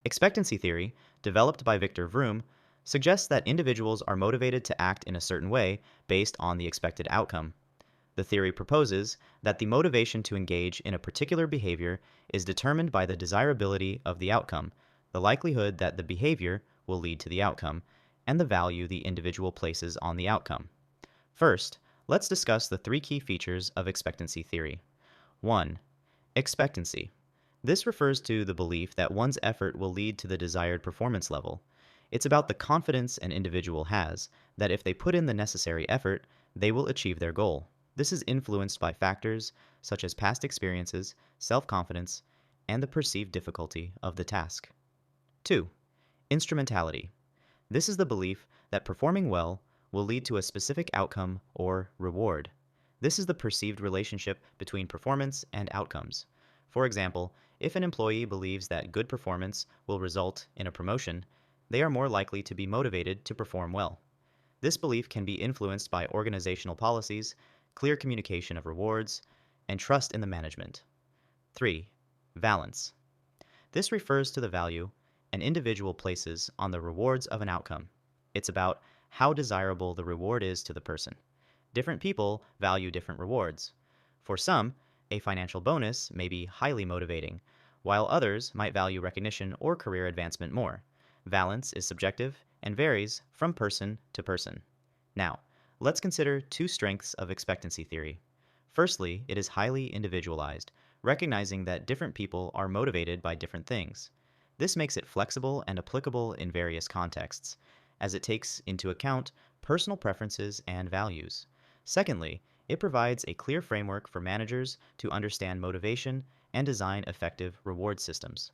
Expectancy theory, developed by Victor Vroom, suggests that individuals are motivated to act in a certain way based on the expected outcome. The theory proposes that the motivation to engage in a particular behavior is determined by the desirability of the outcome, the likelihood that the behavior will lead to the outcome, and the value the individual places on the outcome. First, let's discuss the three key features of expectancy theory. 1. Expectancy. This refers to the belief that one's effort will lead to the desired performance level. It's about the confidence an individual has that if they put in the necessary effort, they will achieve their goal. This is influenced by factors such as past experiences, self-confidence, and the perceived difficulty of the task. 2. Instrumentality. This is the belief that performing well will lead to a specific outcome or reward. This is the perceived relationship between performance and outcomes. For example, if an employee believes that good performance will result in a promotion, they are more likely to be motivated to perform well. This belief can be influenced by organizational policies, clear communication of rewards, and trust in the management. 3. Valence. This refers to the value an individual places on the rewards of an outcome. It's about how desirable the reward is to the person. Different people value different rewards. For some, a financial bonus may be highly motivating, while others might value recognition or career advancement more. Valence is subjective and varies from person to person. Now, let's consider two strengths of expectancy theory. Firstly, it is highly individualized, recognizing that different people are motivated by different things. This makes it flexible and applicable in various contexts, as it takes into account personal preferences and values. Secondly, it provides a clear framework for managers to understand motivation and design effective reward systems.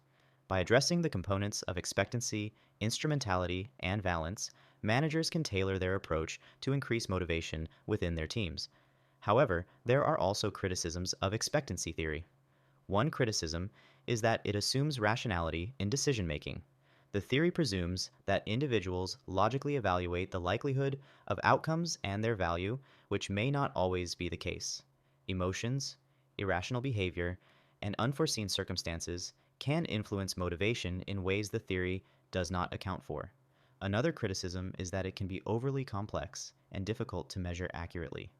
By addressing the components of expectancy, instrumentality, and valence, managers can tailor their approach to increase motivation within their teams. However, there are also criticisms of expectancy theory. One criticism is that it assumes rationality in decision making. The theory presumes that individuals logically evaluate the likelihood of outcomes and their value, which may not always be the case. Emotions, irrational behavior, and unforeseen circumstances can influence motivation in ways the theory does not account for. Another criticism is that it can be overly complex and difficult to measure accurately.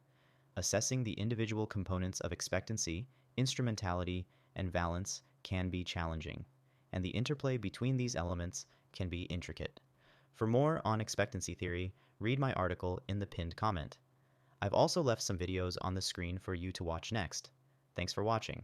Assessing the individual components of expectancy, instrumentality, and valence can be challenging, and the interplay between these elements can be intricate. For more on expectancy theory, read my article in the pinned comment. I've also left some videos on the screen for you to watch next. Thanks for watching.